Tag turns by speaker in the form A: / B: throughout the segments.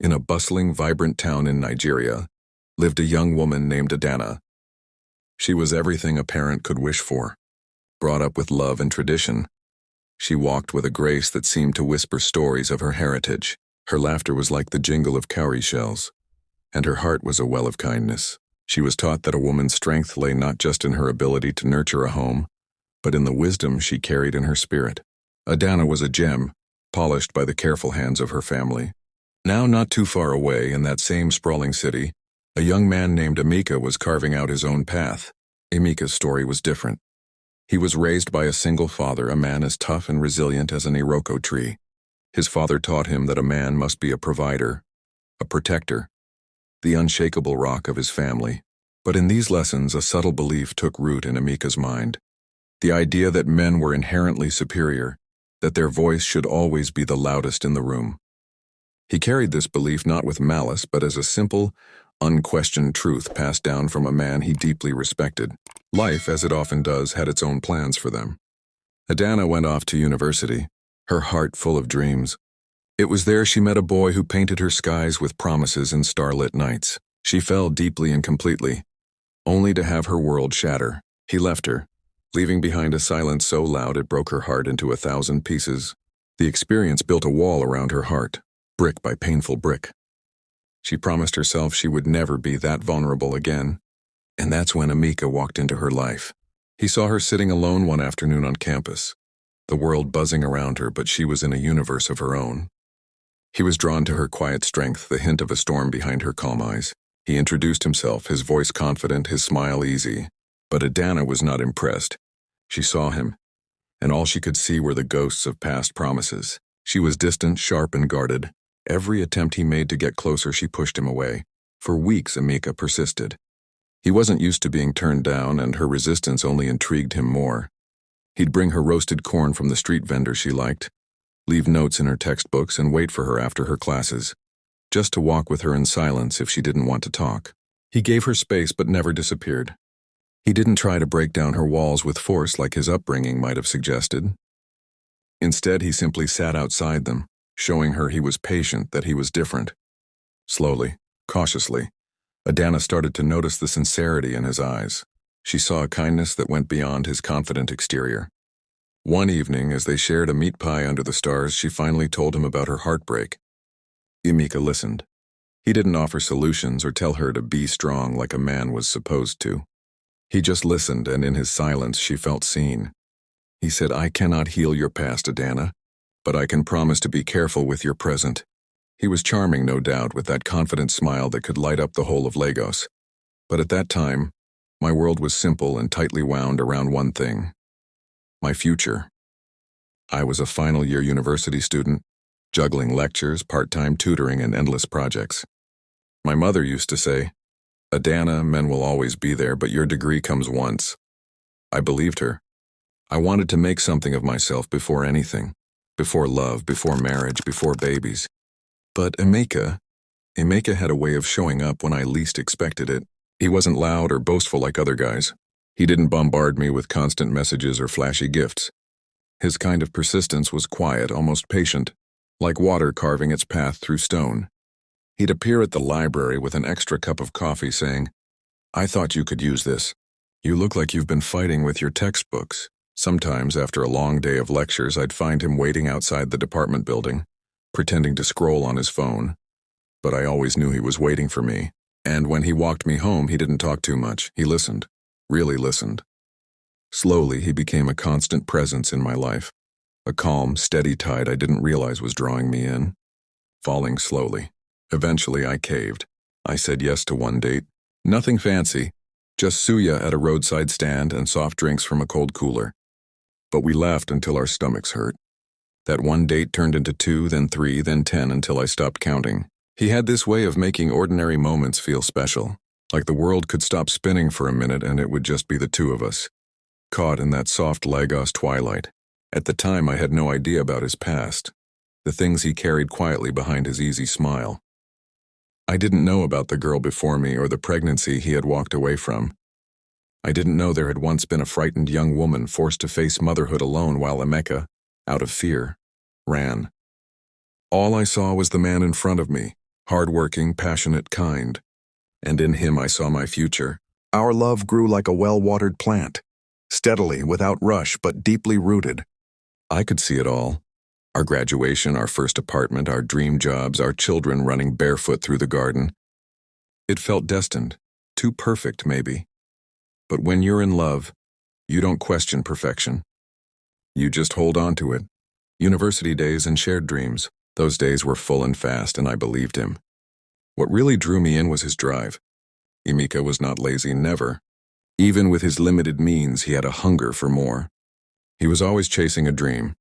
A: In a bustling, vibrant town in Nigeria, lived a young woman named Adana. She was everything a parent could wish for. Brought up with love and tradition, she walked with a grace that seemed to whisper stories of her heritage. Her laughter was like the jingle of cowrie shells, and her heart was a well of kindness. She was taught that a woman's strength lay not just in her ability to nurture a home, but in the wisdom she carried in her spirit. Adana was a gem, polished by the careful hands of her family. Now not too far away, in that same sprawling city, a young man named Emeka was carving out his own path. Emeka's story was different. He was raised by a single father, a man as tough and resilient as an iroko tree. His father taught him that a man must be a provider, a protector, the unshakable rock of his family. But in these lessons, a subtle belief took root in Emeka's mind. The idea that men were inherently superior, that their voice should always be the loudest in the room. He carried this belief not with malice, but as a simple, unquestioned truth passed down from a man he deeply respected. Life, as it often does, had its own plans for them. Adana went off to university, her heart full of dreams. It was there she met a boy who painted her skies with promises and starlit nights. She fell deeply and completely, only to have her world shatter. He left her, leaving behind a silence so loud it broke her heart into 1,000 pieces. The experience built a wall around her heart, brick by painful brick. She promised herself she would never be that vulnerable again. And that's when Emeka walked into her life. He saw her sitting alone one afternoon on campus, the world buzzing around her, but she was in a universe of her own. He was drawn to her quiet strength, the hint of a storm behind her calm eyes. He introduced himself, his voice confident, his smile easy. But Adana was not impressed. She saw him, and all she could see were the ghosts of past promises. She was distant, sharp, and guarded. Every attempt he made to get closer, she pushed him away. For weeks, Emeka persisted. He wasn't used to being turned down, and her resistance only intrigued him more. He'd bring her roasted corn from the street vendor she liked, leave notes in her textbooks, and wait for her after her classes, just to walk with her in silence if she didn't want to talk. He gave her space but never disappeared. He didn't try to break down her walls with force like his upbringing might have suggested. Instead, he simply sat outside them, showing her he was patient, that he was different. Slowly, cautiously, Adana started to notice the sincerity in his eyes. She saw a kindness that went beyond his confident exterior. One evening, as they shared a meat pie under the stars, she finally told him about her heartbreak. Emeka listened. He didn't offer solutions or tell her to be strong like a man was supposed to. He just listened, and in his silence she felt seen. He said, "I cannot heal your past, Adana, but I can promise to be careful with your present." He was charming, no doubt, with that confident smile that could light up the whole of Lagos. But at that time, my world was simple and tightly wound around one thing: my future. I was a final-year university student, juggling lectures, part-time tutoring, and endless projects. My mother used to say, "Adana, men will always be there, but your degree comes once." I believed her. I wanted to make something of myself before anything, before love, before marriage, before babies. But Emeka had a way of showing up when I least expected it. He wasn't loud or boastful like other guys. He didn't bombard me with constant messages or flashy gifts. His kind of persistence was quiet, almost patient, like water carving its path through stone. He'd appear at the library with an extra cup of coffee saying, "I thought you could use this. You look like you've been fighting with your textbooks." Sometimes, after a long day of lectures, I'd find him waiting outside the department building, pretending to scroll on his phone. But I always knew he was waiting for me. And when he walked me home, he didn't talk too much. He listened, really listened. Slowly, he became a constant presence in my life, a calm, steady tide I didn't realize was drawing me in, falling slowly. Eventually, I caved. I said yes to one date. Nothing fancy, just suya at a roadside stand and soft drinks from a cold cooler. But we laughed until our stomachs hurt. That one date turned into 2, then 3, then 10 until I stopped counting. He had this way of making ordinary moments feel special, like the world could stop spinning for a minute and it would just be the two of us, caught in that soft Lagos twilight. At the time, I had no idea about his past, the things he carried quietly behind his easy smile. I didn't know about the girl before me or the pregnancy he had walked away from. I didn't know there had once been a frightened young woman forced to face motherhood alone while Emeka, out of fear, ran. All I saw was the man in front of me, Hardworking, passionate, kind. And in him I saw my future. Our love grew like a well-watered plant, steadily, without rush, but deeply rooted. I could see it all. Our graduation, our first apartment, our dream jobs, our children running barefoot through the garden. It felt destined. Too perfect, maybe. But when you're in love, you don't question perfection. You just hold on to it. University days and shared dreams. Those days were full and fast, and I believed him. What really drew me in was his drive. Emeka was not lazy, never. Even with his limited means, he had a hunger for more. He was always chasing a dream.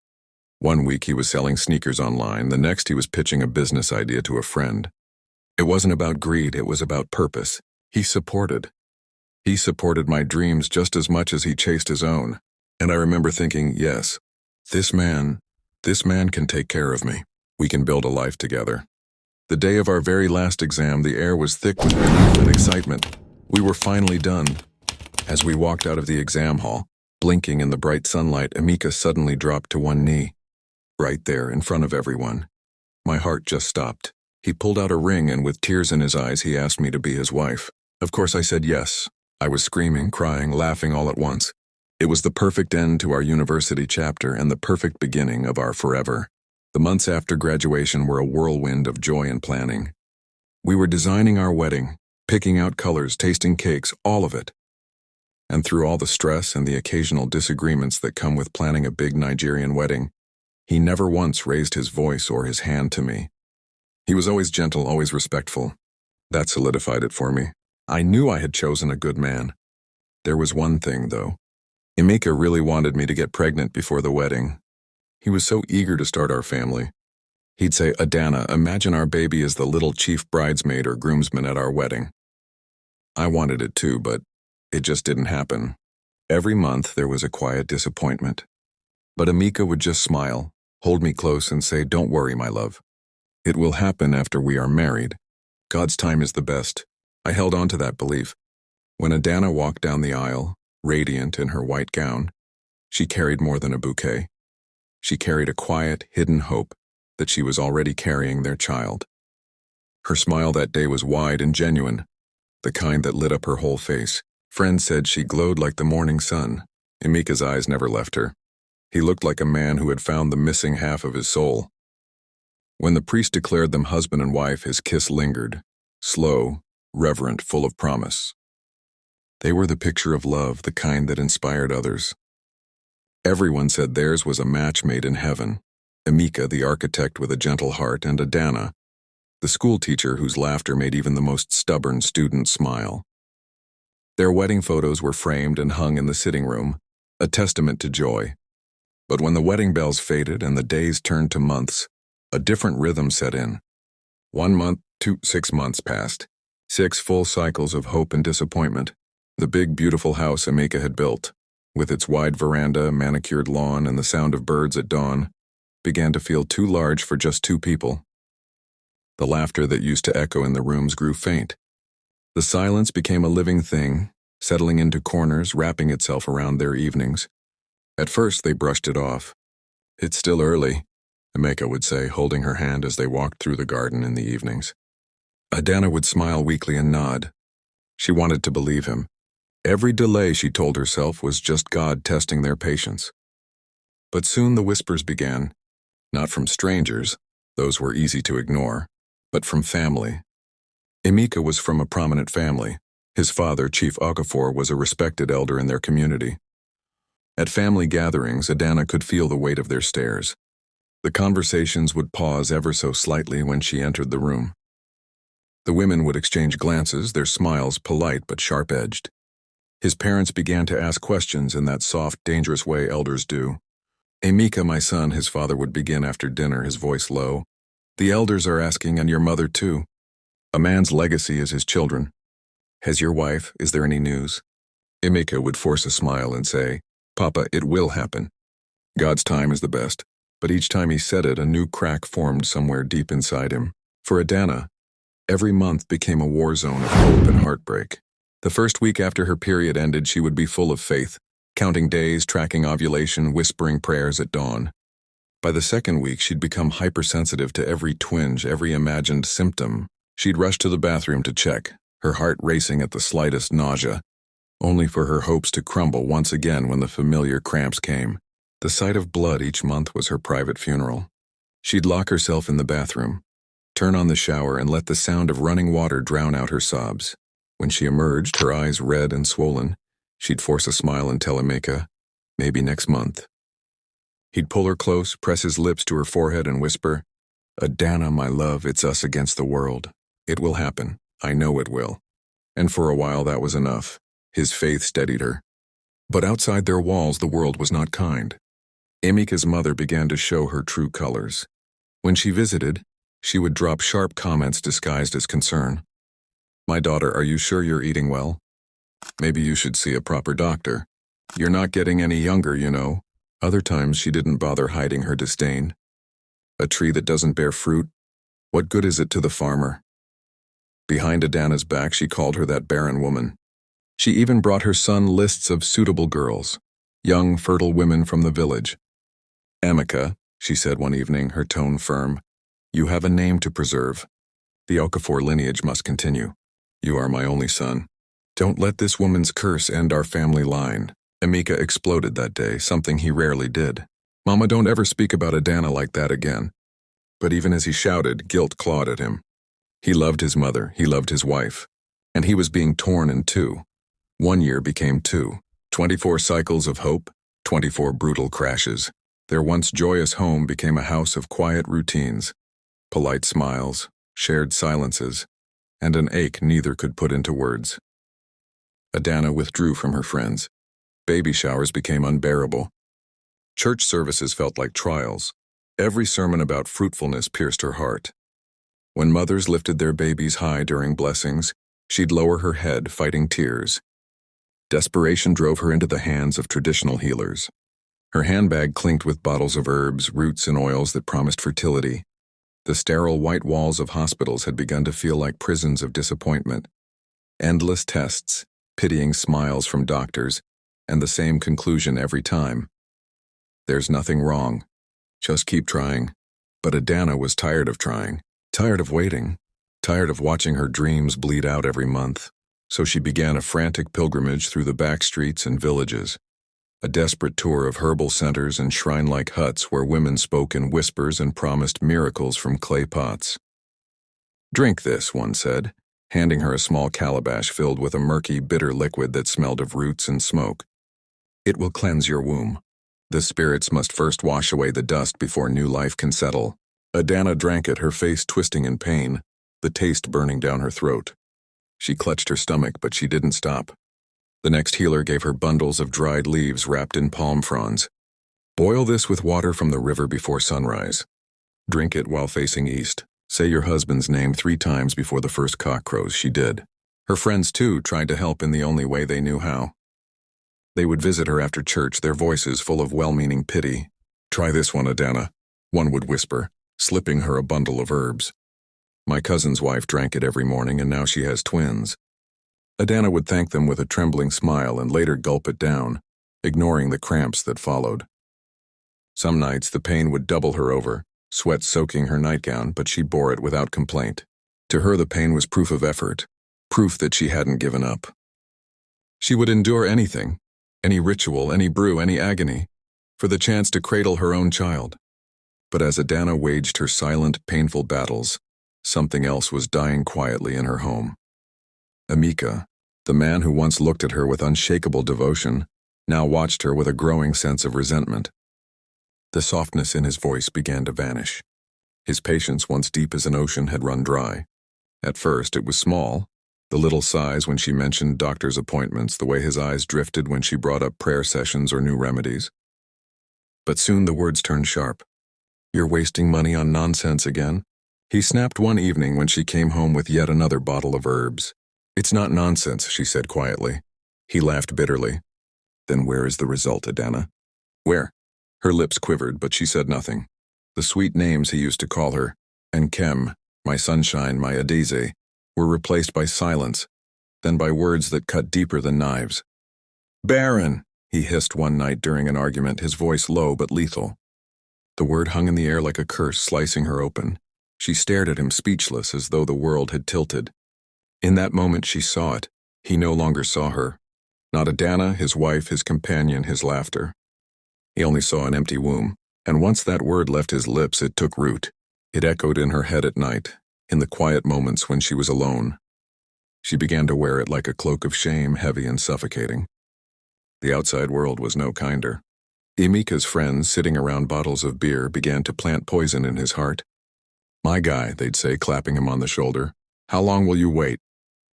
A: One week he was selling sneakers online, the next he was pitching a business idea to a friend. It wasn't about greed, it was about purpose. He supported my dreams just as much as he chased his own. And I remember thinking, yes, this man can take care of me. We can build a life together. The day of our very last exam, the air was thick with relief and excitement. We were finally done. As we walked out of the exam hall, blinking in the bright sunlight, Emeka suddenly dropped to one knee. Right there, in front of everyone. My heart just stopped. He pulled out a ring, and with tears in his eyes, he asked me to be his wife. Of course I said yes. I was screaming, crying, laughing all at once. It was the perfect end to our university chapter and the perfect beginning of our forever. The months after graduation were a whirlwind of joy and planning. We were designing our wedding, picking out colors, tasting cakes, all of it. And through all the stress and the occasional disagreements that come with planning a big Nigerian wedding, he never once raised his voice or his hand to me. He was always gentle, always respectful. That solidified it for me. I knew I had chosen a good man. There was one thing, though. Emeka really wanted me to get pregnant before the wedding. He was so eager to start our family. He'd say, "Adana, imagine our baby as the little chief bridesmaid or groomsman at our wedding." I wanted it too, but it just didn't happen. Every month there was a quiet disappointment. But Emeka would just smile, hold me close and say, "Don't worry, my love. It will happen after we are married. God's time is the best." I held on to that belief. When Adana walked down the aisle, radiant in her white gown, she carried more than a bouquet. She carried a quiet, hidden hope that she was already carrying their child. Her smile that day was wide and genuine, the kind that lit up her whole face. Friends said she glowed like the morning sun. Emeka's eyes never left her. He looked like a man who had found the missing half of his soul. When the priest declared them husband and wife, his kiss lingered, slow, reverent, full of promise. They were the picture of love, the kind that inspired others. Everyone said theirs was a match made in heaven. Emeka, the architect with a gentle heart, and Adana, the school teacher whose laughter made even the most stubborn student smile. Their wedding photos were framed and hung in the sitting room, a testament to joy. But when the wedding bells faded and the days turned to months, a different rhythm set in. 1 month, 6 months passed. 6 full cycles of hope and disappointment. The big, beautiful house Emeka had built, with its wide veranda, manicured lawn, and the sound of birds at dawn, began to feel too large for just 2 people. The laughter that used to echo in the rooms grew faint. The silence became a living thing, settling into corners, wrapping itself around their evenings. At first, they brushed it off. "It's still early," Emeka would say, holding her hand as they walked through the garden in the evenings. Adana would smile weakly and nod. She wanted to believe him. Every delay, she told herself, was just God testing their patience. But soon the whispers began, not from strangers, those were easy to ignore, but from family. Emeka was from a prominent family. His father, Chief Okafor, was a respected elder in their community. At family gatherings, Adana could feel the weight of their stares. The conversations would pause ever so slightly when she entered the room. The women would exchange glances, their smiles polite but sharp-edged. His parents began to ask questions in that soft, dangerous way elders do. "Emeka, my son," his father would begin after dinner, his voice low. "The elders are asking, and your mother too. A man's legacy is his children. Has your wife, is there any news?" Emeka would force a smile and say, "Papa, it will happen. God's time is the best." But each time he said it, a new crack formed somewhere deep inside him. For Adana, every month became a war zone of hope and heartbreak. The first week after her period ended, she would be full of faith, counting days, tracking ovulation, whispering prayers at dawn. By the second week, she'd become hypersensitive to every twinge, every imagined symptom, She'd rush to the bathroom to check, her heart racing at the slightest nausea, only for her hopes to crumble once again when the familiar cramps came. The sight of blood each month was her private funeral. She'd lock herself in the bathroom, turn on the shower, and let the sound of running water drown out her sobs. When she emerged, her eyes red and swollen, she'd force a smile and tell Emeka, "Maybe next month." He'd pull her close, press his lips to her forehead, and whisper, "Adana, my love, it's us against the world. It will happen. I know it will." And for a while that was enough. His faith steadied her. But outside their walls, the world was not kind. Emeka's mother began to show her true colors. When she visited, she would drop sharp comments disguised as concern. "My daughter, are you sure you're eating well? Maybe you should see a proper doctor. You're not getting any younger, you know." Other times she didn't bother hiding her disdain. "A tree that doesn't bear fruit, what good is it to the farmer?" Behind Adana's back, she called her that barren woman. She even brought her son lists of suitable girls, young, fertile women from the village. "Emeka," she said one evening, her tone firm, "you have a name to preserve. The Okafor lineage must continue. You are my only son. Don't let this woman's curse end our family line." Emeka exploded that day, something he rarely did. "Mama, don't ever speak about Adana like that again." But even as he shouted, guilt clawed at him. He loved his mother, he loved his wife, and he was being torn in two. 1 year became 2. 24 cycles of hope, 24 brutal crashes. Their once joyous home became a house of quiet routines, polite smiles, shared silences, and an ache neither could put into words. Adana withdrew from her friends. Baby showers became unbearable. Church services felt like trials. Every sermon about fruitfulness pierced her heart. When mothers lifted their babies high during blessings, she'd lower her head, fighting tears. Desperation drove her into the hands of traditional healers. Her handbag clinked with bottles of herbs, roots, and oils that promised fertility. The sterile white walls of hospitals had begun to feel like prisons of disappointment. Endless tests, pitying smiles from doctors, and the same conclusion every time. "There's nothing wrong. Just keep trying." But Adana was tired of trying, tired of waiting, tired of watching her dreams bleed out every month. So she began a frantic pilgrimage through the back streets and villages, a desperate tour of herbal centers and shrine-like huts where women spoke in whispers and promised miracles from clay pots. "Drink this," one said, handing her a small calabash filled with a murky, bitter liquid that smelled of roots and smoke. "It will cleanse your womb. The spirits must first wash away the dust before new life can settle." Adana drank it, her face twisting in pain, the taste burning down her throat. She clutched her stomach, but she didn't stop. The next healer gave her bundles of dried leaves wrapped in palm fronds. "Boil this with water from the river before sunrise. Drink it while facing east. Say your husband's name 3 times before the first cock crows." She did. Her friends, too, tried to help in the only way they knew how. They would visit her after church, their voices full of well-meaning pity. "Try this one, Adana," one would whisper, slipping her a bundle of herbs. "My cousin's wife drank it every morning, and now she has twins." Adana would thank them with a trembling smile and later gulp it down, ignoring the cramps that followed. Some nights the pain would double her over, sweat soaking her nightgown, but she bore it without complaint. To her the pain was proof of effort, proof that she hadn't given up. She would endure anything, any ritual, any brew, any agony, for the chance to cradle her own child. But as Adana waged her silent, painful battles, something else was dying quietly in her home. Emeka, the man who once looked at her with unshakable devotion, now watched her with a growing sense of resentment. The softness in his voice began to vanish. His patience, once deep as an ocean, had run dry. At first it was small, the little sighs when she mentioned doctor's appointments, the way his eyes drifted when she brought up prayer sessions or new remedies. But soon the words turned sharp. "You're wasting money on nonsense again," he snapped one evening when she came home with yet another bottle of herbs. "It's not nonsense," she said quietly. He laughed bitterly. "Then where is the result, Adana?" "Where?" Her lips quivered, but she said nothing. The sweet names he used to call her, Nkem, my sunshine, my Adeze, were replaced by silence, then by words that cut deeper than knives. "Baron," he hissed one night during an argument, his voice low but lethal. The word hung in the air like a curse, slicing her open. She stared at him speechless as though the world had tilted. In that moment she saw it. He no longer saw her. Not Adana, his wife, his companion, his laughter. He only saw an empty womb, and once that word left his lips, it took root. It echoed in her head at night, in the quiet moments when she was alone. She began to wear it like a cloak of shame, heavy and suffocating. The outside world was no kinder. Emika's friends, sitting around bottles of beer, began to plant poison in his heart. "My guy," they'd say, clapping him on the shoulder. "How long will you wait?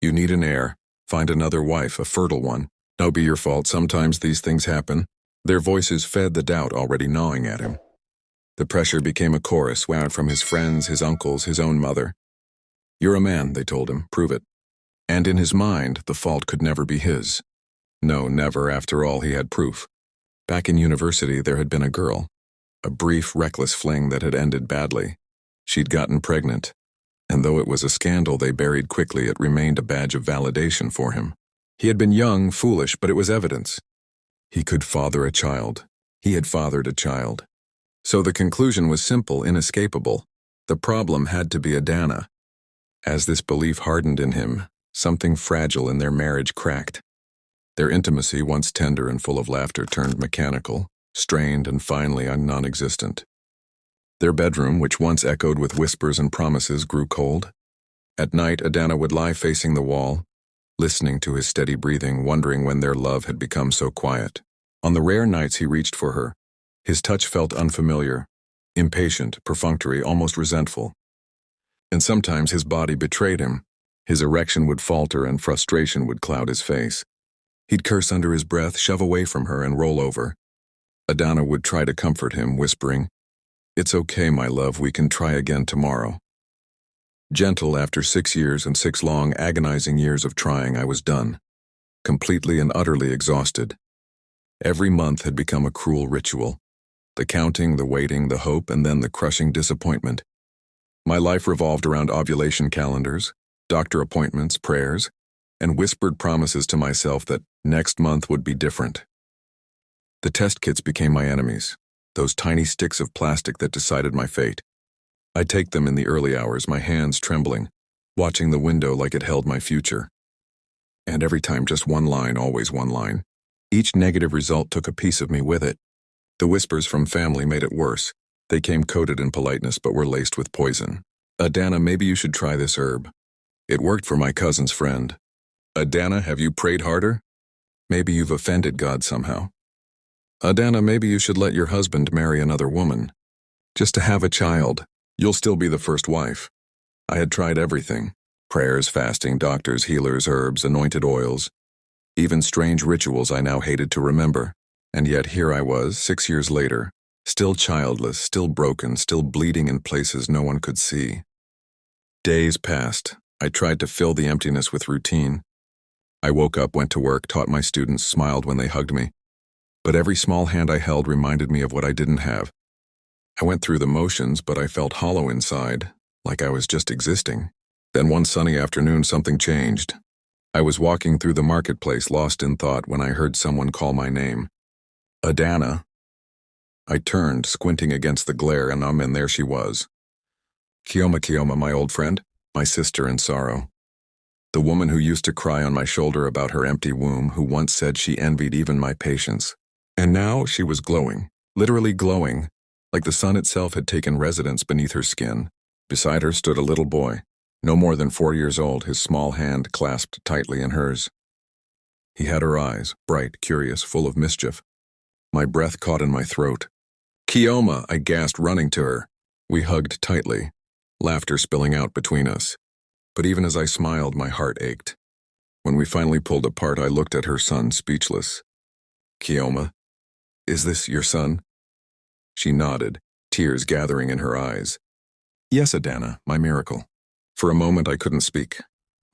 A: You need an heir. Find another wife, a fertile one. No be your fault, sometimes these things happen." Their voices fed the doubt already gnawing at him. The pressure became a chorus wound from his friends, his uncles, his own mother. "You're a man," they told him, "prove it." And in his mind, the fault could never be his. No, never, after all, he had proof. Back in university, there had been a girl. A brief, reckless fling that had ended badly. She'd gotten pregnant. And though it was a scandal they buried quickly, it remained a badge of validation for him. He had been young, foolish, but it was evidence. He could father a child. He had fathered a child. So the conclusion was simple, inescapable. The problem had to be Adana. As this belief hardened in him, something fragile in their marriage cracked. Their intimacy, once tender and full of laughter, turned mechanical, strained, and finally non-existent. Their bedroom, which once echoed with whispers and promises, grew cold. At night, Adana would lie facing the wall, listening to his steady breathing, wondering when their love had become so quiet. On the rare nights he reached for her, his touch felt unfamiliar, impatient, perfunctory, almost resentful. And sometimes his body betrayed him. His erection would falter and frustration would cloud his face. He'd curse under his breath, shove away from her, and roll over. Adana would try to comfort him, whispering, "It's okay, my love, we can try again tomorrow." Gentle, after 6 years and 6 long, agonizing years of trying, I was done. Completely and utterly exhausted. Every month had become a cruel ritual. The counting, the waiting, the hope, and then the crushing disappointment. My life revolved around ovulation calendars, doctor appointments, prayers, and whispered promises to myself that next month would be different. The test kits became my enemies, those tiny sticks of plastic that decided my fate. I'd take them in the early hours, my hands trembling, watching the window like it held my future. And every time just one line, always one line. Each negative result took a piece of me with it. The whispers from family made it worse. They came coated in politeness but were laced with poison. "Adana, maybe you should try this herb." It worked for my cousin's friend. "Adana, have you prayed harder? Maybe you've offended God somehow." "Adana, maybe you should let your husband marry another woman. Just to have a child. You'll still be the first wife." I had tried everything. Prayers, fasting, doctors, healers, herbs, anointed oils. Even strange rituals I now hated to remember. And yet here I was, 6 years later, still childless, still broken, still bleeding in places no one could see. Days passed. I tried to fill the emptiness with routine. I woke up, went to work, taught my students, smiled when they hugged me. But every small hand I held reminded me of what I didn't have. I went through the motions, but I felt hollow inside, like I was just existing. Then one sunny afternoon, something changed. I was walking through the marketplace, lost in thought, when I heard someone call my name. "Adana." I turned, squinting against the glare, and there she was. Kioma, my old friend, my sister in sorrow. The woman who used to cry on my shoulder about her empty womb, who once said she envied even my patience. And now she was glowing, literally glowing, like the sun itself had taken residence beneath her skin. Beside her stood a little boy, no more than 4 years old, his small hand clasped tightly in hers. He had her eyes, bright, curious, full of mischief. My breath caught in my throat. "Kioma," I gasped, running to her. We hugged tightly, laughter spilling out between us. But even as I smiled, my heart ached. When we finally pulled apart, I looked at her son, speechless. "Kioma, is this your son?" She nodded, tears gathering in her eyes. "Yes, Adana, my miracle." For a moment I couldn't speak.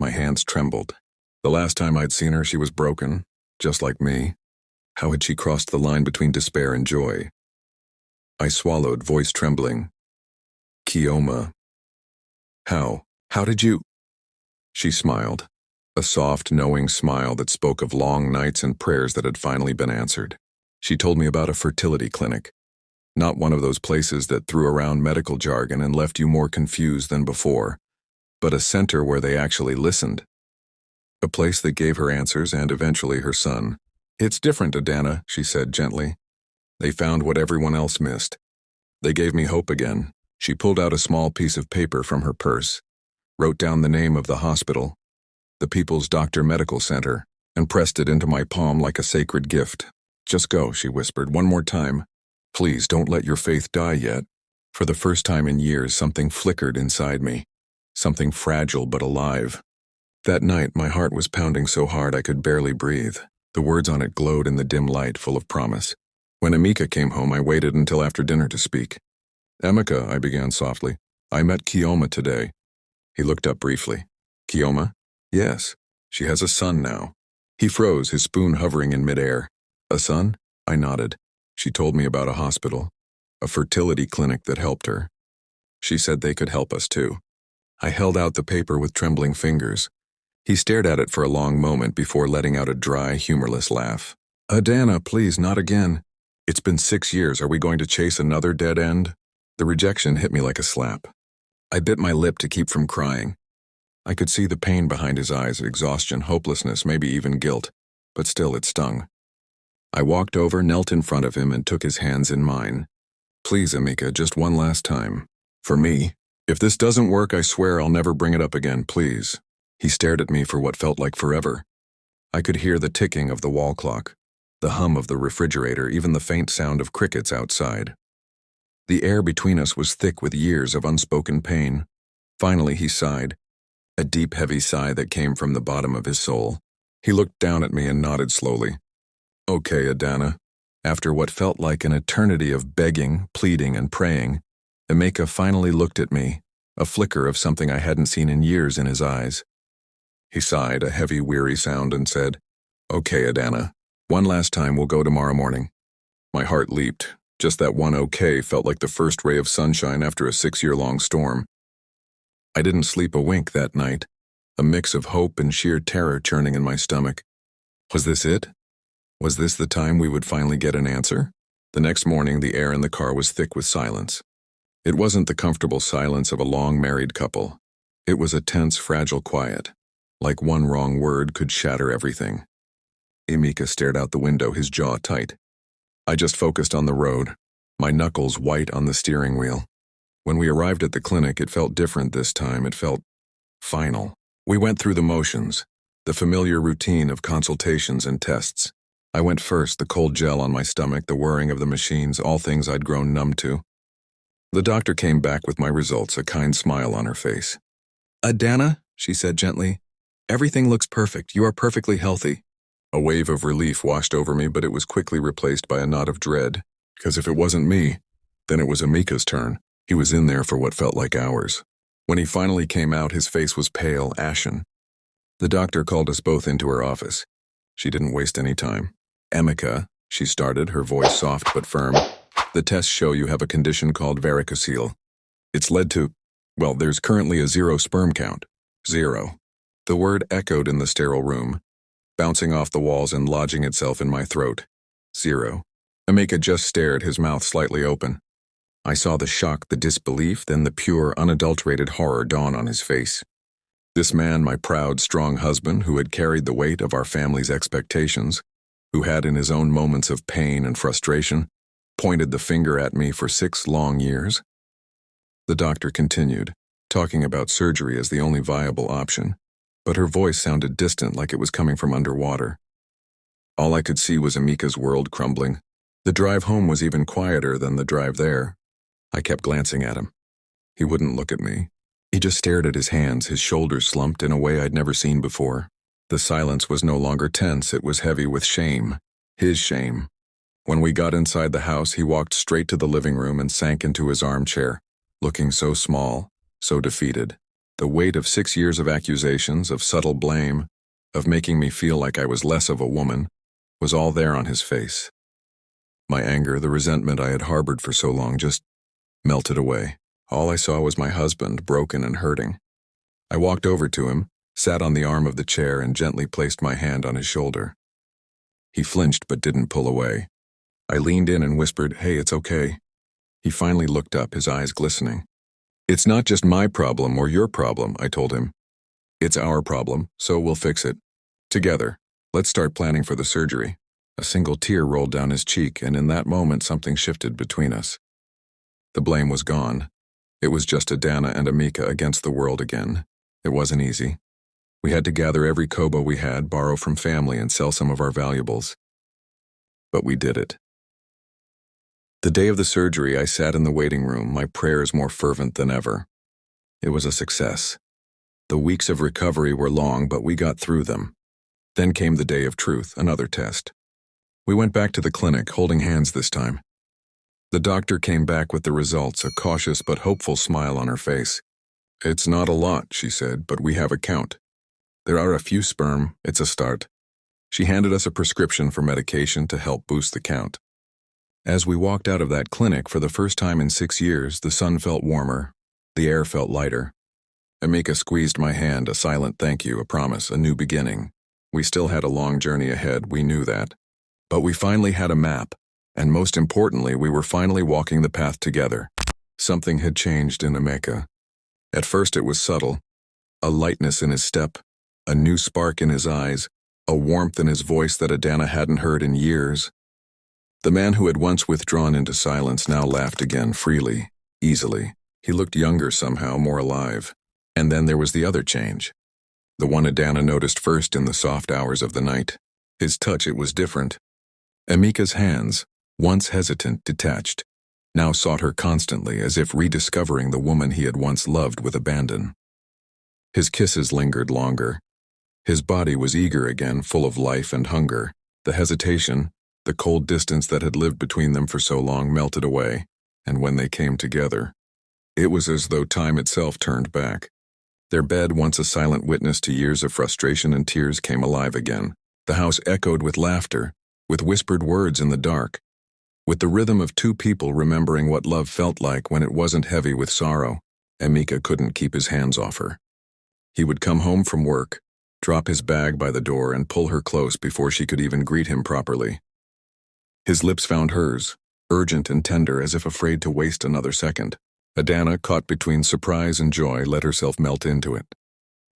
A: My hands trembled. The last time I'd seen her, she was broken, just like me. How had she crossed the line between despair and joy? I swallowed, voice trembling. "Kioma, how did you—" She smiled, a soft, knowing smile that spoke of long nights and prayers that had finally been answered. She told me about a fertility clinic. Not one of those places that threw around medical jargon and left you more confused than before, but a center where they actually listened. A place that gave her answers and eventually her son. "It's different, Adana," she said gently. "They found what everyone else missed. They gave me hope again." She pulled out a small piece of paper from her purse, wrote down the name of the hospital, the People's Doctor Medical Center, and pressed it into my palm like a sacred gift. "Just go," she whispered, "one more time. Please don't let your faith die yet." For the first time in years, something flickered inside me, something fragile but alive. That night, my heart was pounding so hard I could barely breathe. The words on it glowed in the dim light, full of promise. When Amika came home, I waited until after dinner to speak. "Emika," I began softly, "I met Kioma today." He looked up briefly. "Kioma?" "Yes. She has a son now." He froze, his spoon hovering in midair. "A son?" I nodded. "She told me about a hospital, a fertility clinic that helped her. She said they could help us too." I held out the paper with trembling fingers. He stared at it for a long moment before letting out a dry, humorless laugh. "Adana, please, not again. It's been 6 years. Are we going to chase another dead end?" The rejection hit me like a slap. I bit my lip to keep from crying. I could see the pain behind his eyes, exhaustion, hopelessness, maybe even guilt, but still it stung. I walked over, knelt in front of him, and took his hands in mine. "Please, Amika, just one last time. For me. If this doesn't work, I swear I'll never bring it up again, please." He stared at me for what felt like forever. I could hear the ticking of the wall clock, the hum of the refrigerator, even the faint sound of crickets outside. The air between us was thick with years of unspoken pain. Finally, he sighed, a deep, heavy sigh that came from the bottom of his soul. He looked down at me and nodded slowly. "Okay, Adana." After what felt like an eternity of begging, pleading, and praying, Emeka finally looked at me, a flicker of something I hadn't seen in years in his eyes. He sighed, a heavy, weary sound, and said, "Okay, Adana. One last time, we'll go tomorrow morning." My heart leaped. Just that one okay felt like the first ray of sunshine after a 6-year-long storm. I didn't sleep a wink that night, a mix of hope and sheer terror churning in my stomach. Was this it? Was this the time we would finally get an answer? The next morning, the air in the car was thick with silence. It wasn't the comfortable silence of a long-married couple. It was a tense, fragile quiet, like one wrong word could shatter everything. Emeka stared out the window, his jaw tight. I just focused on the road, my knuckles white on the steering wheel. When we arrived at the clinic, it felt different this time. It felt final. We went through the motions, the familiar routine of consultations and tests. I went first, the cold gel on my stomach, the whirring of the machines, all things I'd grown numb to. The doctor came back with my results, a kind smile on her face. "Adana," she said gently, "everything looks perfect. You are perfectly healthy." A wave of relief washed over me, but it was quickly replaced by a knot of dread, because if it wasn't me, then it was Amika's turn. He was in there for what felt like hours. When he finally came out, his face was pale, ashen. The doctor called us both into her office. She didn't waste any time. "Emeka," she started, her voice soft but firm, "the tests show you have a condition called varicocele. It's led to, well, there's currently a 0 sperm count. 0. The word echoed in the sterile room, bouncing off the walls and lodging itself in my throat. 0. Emeka just stared, his mouth slightly open. I saw the shock, the disbelief, then the pure, unadulterated horror dawn on his face. This man, my proud, strong husband, who had carried the weight of our family's expectations, who had in his own moments of pain and frustration, pointed the finger at me for 6 long years. The doctor continued, talking about surgery as the only viable option, but her voice sounded distant, like it was coming from underwater. All I could see was Amika's world crumbling. The drive home was even quieter than the drive there. I kept glancing at him. He wouldn't look at me. He just stared at his hands, his shoulders slumped in a way I'd never seen before. The silence was no longer tense, it was heavy with shame. His shame. When we got inside the house, he walked straight to the living room and sank into his armchair, looking so small, so defeated. The weight of 6 years of accusations, of subtle blame, of making me feel like I was less of a woman, was all there on his face. My anger, the resentment I had harbored for so long, just melted away. All I saw was my husband, broken and hurting. I walked over to him, sat on the arm of the chair, and gently placed my hand on his shoulder. He flinched but didn't pull away. I leaned in and whispered, "Hey, it's okay. He finally looked up, his eyes glistening. "It's not just my problem or your problem," I told him. "It's our problem, so we'll fix it. Together. Let's start planning for the surgery." A single tear rolled down his cheek, and in that moment something shifted between us. The blame was gone. It was just Adana and Amika against the world again. It wasn't easy. We had to gather every kobo we had, borrow from family, and sell some of our valuables. But we did it. The day of the surgery, I sat in the waiting room, my prayers more fervent than ever. It was a success. The weeks of recovery were long, but we got through them. Then came the day of truth, another test. We went back to the clinic, holding hands this time. The doctor came back with the results, a cautious but hopeful smile on her face. "It's not a lot," she said, "but we have a count. There are a few sperm, it's a start." She handed us a prescription for medication to help boost the count. As we walked out of that clinic for the first time in 6 years, the sun felt warmer, the air felt lighter. Amika squeezed my hand, a silent thank you, a promise, a new beginning. We still had a long journey ahead, we knew that. But we finally had a map, and most importantly, we were finally walking the path together. Something had changed in Amika. At first it was subtle, a lightness in his step, a new spark in his eyes, a warmth in his voice that Adana hadn't heard in years. The man who had once withdrawn into silence now laughed again, freely, easily. He looked younger somehow, more alive. And then there was the other change. The one Adana noticed first in the soft hours of the night. His touch, it was different. Amika's hands, once hesitant, detached, now sought her constantly, as if rediscovering the woman he had once loved with abandon. His kisses lingered longer. His body was eager again, full of life and hunger. The hesitation, the cold distance that had lived between them for so long, melted away, and when they came together, it was as though time itself turned back. Their bed, once a silent witness to years of frustration and tears, came alive again. The house echoed with laughter, with whispered words in the dark, with the rhythm of two people remembering what love felt like when it wasn't heavy with sorrow. Amika couldn't keep his hands off her. He would come home from work, drop his bag by the door, and pull her close before she could even greet him properly. His lips found hers, urgent and tender, as if afraid to waste another second. Adana, caught between surprise and joy, let herself melt into it.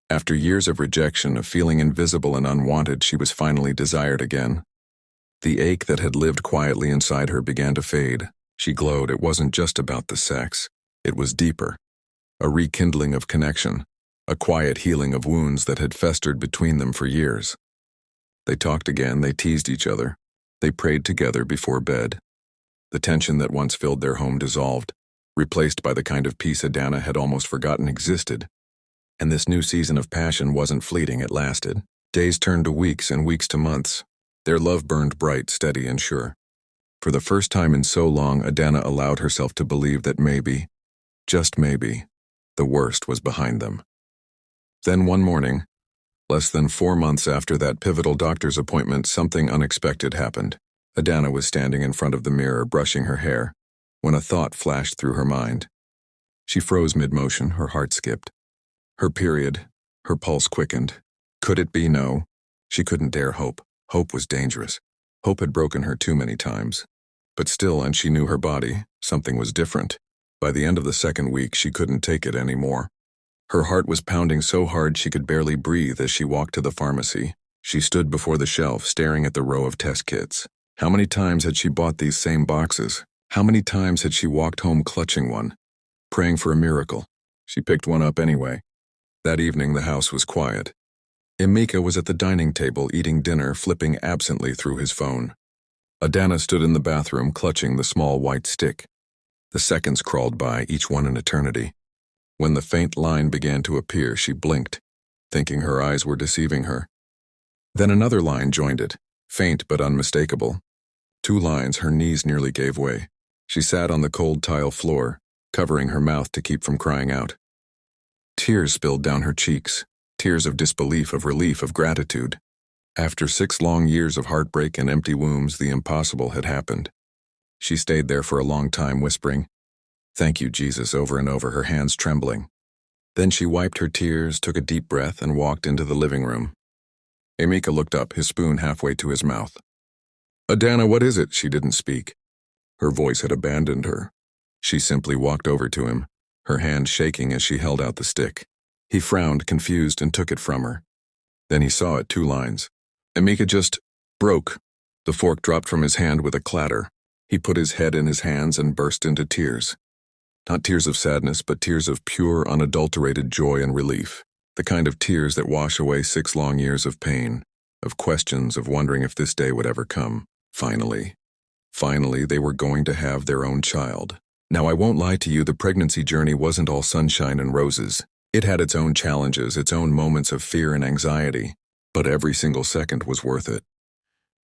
A: After years of rejection, of feeling invisible and unwanted, she was finally desired again. The ache that had lived quietly inside her began to fade. She glowed. It wasn't just about the sex. It was deeper. A rekindling of connection. A quiet healing of wounds that had festered between them for years. They talked again. They teased each other. They prayed together before bed. The tension that once filled their home dissolved, replaced by the kind of peace Adana had almost forgotten existed. And this new season of passion wasn't fleeting, it lasted. Days turned to weeks and weeks to months. Their love burned bright, steady, and sure. For the first time in so long, Adana allowed herself to believe that maybe, just maybe, the worst was behind them. Then one morning, less than 4 months after that pivotal doctor's appointment, something unexpected happened. Adana was standing in front of the mirror, brushing her hair, when a thought flashed through her mind. She froze mid-motion, her heart skipped. Her period, her pulse quickened. Could it be? No. She couldn't dare hope. Hope was dangerous. Hope had broken her too many times. But still, and she knew her body, something was different. By the end of the second week, she couldn't take it anymore. Her heart was pounding so hard she could barely breathe as she walked to the pharmacy. She stood before the shelf, staring at the row of test kits. How many times had she bought these same boxes? How many times had she walked home clutching one, praying for a miracle? She picked one up anyway. That evening, the house was quiet. Amika was at the dining table eating dinner, flipping absently through his phone. Adana stood in the bathroom, clutching the small white stick. The seconds crawled by, each one an eternity. When the faint line began to appear, she blinked, thinking her eyes were deceiving her. Then another line joined it, faint but unmistakable. 2 lines, her knees nearly gave way. She sat on the cold tile floor, covering her mouth to keep from crying out. Tears spilled down her cheeks, tears of disbelief, of relief, of gratitude. After 6 long years of heartbreak and empty wombs, the impossible had happened. She stayed there for a long time, whispering, "Thank you, Jesus," over and over, her hands trembling. Then she wiped her tears, took a deep breath, and walked into the living room. Amika looked up, his spoon halfway to his mouth. "Adana, what is it?" She didn't speak. Her voice had abandoned her. She simply walked over to him, her hand shaking as she held out the stick. He frowned, confused, and took it from her. Then he saw it, 2 lines. Amika just broke. The fork dropped from his hand with a clatter. He put his head in his hands and burst into tears. Not tears of sadness, but tears of pure, unadulterated joy and relief. The kind of tears that wash away 6 long years of pain, of questions, of wondering if this day would ever come. Finally, they were going to have their own child. Now, I won't lie to you, the pregnancy journey wasn't all sunshine and roses. It had its own challenges, its own moments of fear and anxiety, but every single second was worth it.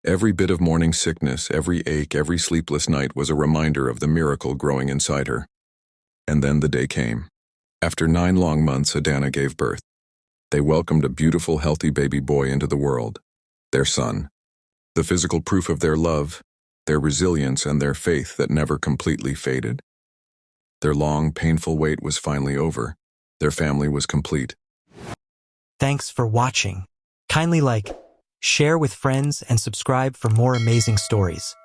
A: Every bit of morning sickness, every ache, every sleepless night was a reminder of the miracle growing inside her. And then the day came. After 9 long months, Adana gave birth. They welcomed a beautiful, healthy baby boy into the world, their son. The physical proof of their love, their resilience, and their faith that never completely faded. Their long, painful wait was finally over. Their family was complete.
B: Thanks for watching. Kindly like, share with friends, and subscribe for more amazing stories.